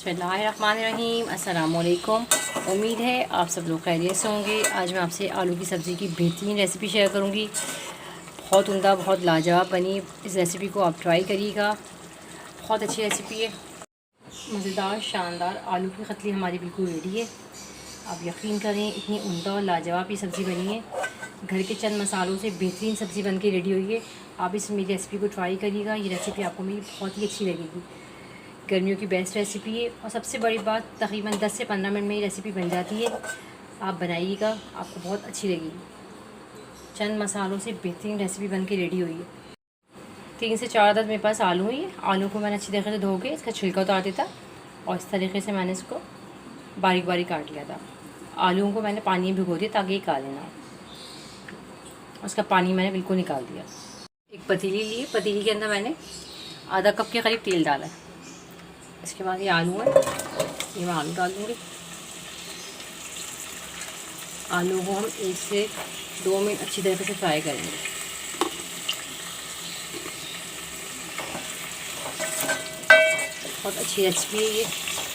बिस्मिल्लाहिर्रहमानिर्रहीम। अस्सलामुअलैकुम। उम्मीद है आप सब लोग खैरियत से होंगे। आज मैं आपसे आलू की सब्ज़ी की बेहतरीन रेसिपी शेयर करूंगी। बहुत उम्दा, बहुत लाजवाब बनी। इस रेसिपी को आप ट्राई करिएगा, बहुत अच्छी रेसिपी है। मज़ेदार शानदार आलू की कतली हमारी बिल्कुल रेडी है। आप यकीन करें, इतनी उम्दा और लाजवाब ये सब्ज़ी बनी है। घर के चंद मसालों से बेहतरीन सब्ज़ी बन के रेडी हुई है। आप इस मेरी रेसिपी को ट्राई करिएगा। ये रेसिपी आपको मेरी बहुत ही अच्छी लगेगी। गर्मियों की बेस्ट रेसिपी है और सबसे बड़ी बात, तकरीबन 10 से 15 मिनट में ये रेसिपी बन जाती है। आप बनाइएगा, आपको बहुत अच्छी लगेगी। चंद मसालों से बेहतरीन रेसिपी बन के रेडी हुई है। 3 से 4 अदद मेरे पास आलू है। आलू को मैंने अच्छी तरीके से धो के इसका छिलका उतार दिया था और इस तरीके से मैंने इसको बारीक बारीक काट लिया था। आलूओं को मैंने पानी में भिगो दिया ताकि ये काले ना हो। उसका पानी मैंने बिल्कुल निकाल दिया। एक पतीली ली, पतीली के अंदर मैंने आधा कप के करीब तेल डाला है। इसके बाद ये आलू है, ये मैं आलू डाल दूँगी। आलू को हम 1 से 2 मिनट अच्छी तरीके से फ्राई करेंगे। बहुत अच्छी रेसिपी है ये,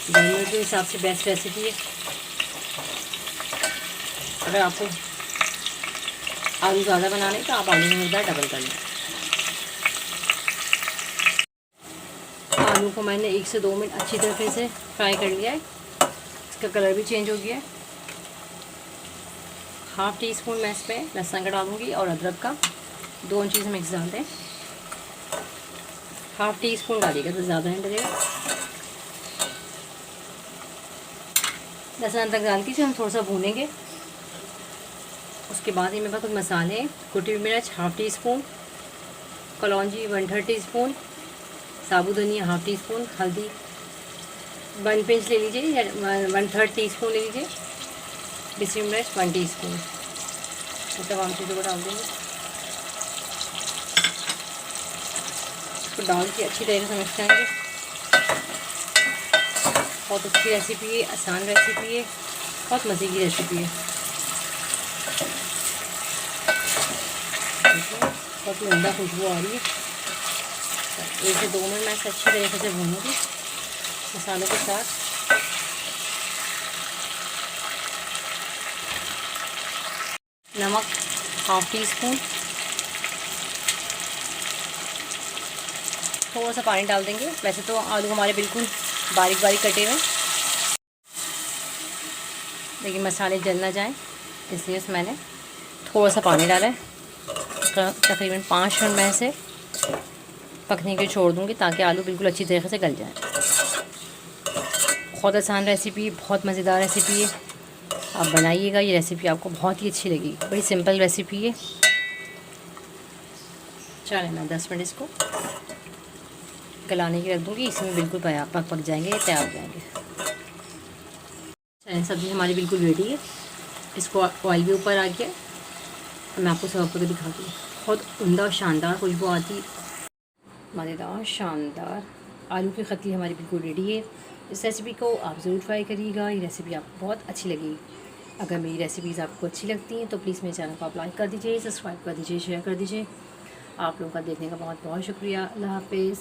गर्मियों के हिसाब से बेस्ट रेसिपी है। अगर आपको आलू ज़्यादा बनाने हैं तो आप आलू की मकदार डबल कर लें। आलू को मैंने 1 से 2 मिनट अच्छी तरीके से फ्राई कर लिया है। इसका कलर भी चेंज हो गया है। हाफ़ टी स्पून मैं इसमें लहसुन का डालूँगी और अदरक का, दोनों चीज़ मिक्स डाल दें। हाफ़ टी स्पून डालिएगा तो ज़्यादा नहीं डलेगा। लहसुन अदरक डाल के इसे हम थोड़ा सा भूनेंगे। उसके बाद मेरे पास कुछ मसाले, कुटी हुई मिर्च हाफ़ टी स्पून, कलौंजी 1/3 टी स्पून, साबुत धनिया हाफ़ टी स्पून, हल्दी 1 पिंच ले लीजिए या 1/3 टी स्पून ले लीजिए, पिसी मिर्च 1 टी स्पून। तो तमाम चीज़ों को डाल देंगे। इसको डाल के अच्छी तरीके से मिक्स करेंगे। बहुत अच्छी रेसिपी है, आसान रेसिपी है, बहुत मज़े की रेसिपी है। बहुत उम्दा खुशबू आ रही है। 1 से 2 मिनट मैं इसे अच्छी तरीके से भूनूंगी मसालों के साथ। नमक हाफ़ टी स्पून, थोड़ा सा पानी डाल देंगे। वैसे तो आलू हमारे बिल्कुल बारीक बारीक कटे हुए, लेकिन मसाले जल ना जाएं इसलिए इसमें मैंने थोड़ा सा पानी डाला है। तकरीबन 5 मिनट में इसे पकने के छोड़ दूँगी ताकि आलू बिल्कुल अच्छी तरीके से गल जाए। बहुत आसान रेसिपी, बहुत मज़ेदार रेसिपी है। आप बनाइएगा, ये रेसिपी आपको बहुत ही अच्छी लगेगी। बड़ी सिंपल रेसिपी है। चलें, मैं 10 मिनट इसको गलाने की रख दूँगी। इसमें बिल्कुल पक जाएंगे, तैयार हो जाएंगे। चलें, सब्ज़ी हमारी बिल्कुल रेडी है। इसको ऑयल भी ऊपर आ गया। मैं आपको सर्व करके दिखाती हूँ। बहुत उम्दा और शानदार खुशबू आती, मज़ेदार शानदार आलू की कतली हमारी बिल्कुल रेडी है। इस रेसिपी को आप ज़रूर ट्राई करिएगा। ये रेसिपी आपको बहुत अच्छी लगेगी। अगर मेरी रेसिपीज़ आपको अच्छी लगती हैं तो प्लीज़ मेरे चैनल को आप लाइक कर दीजिए, सब्सक्राइब कर दीजिए, शेयर कर दीजिए। आप लोगों का देखने का बहुत बहुत शुक्रिया। अल्लाह हाफ़िज़।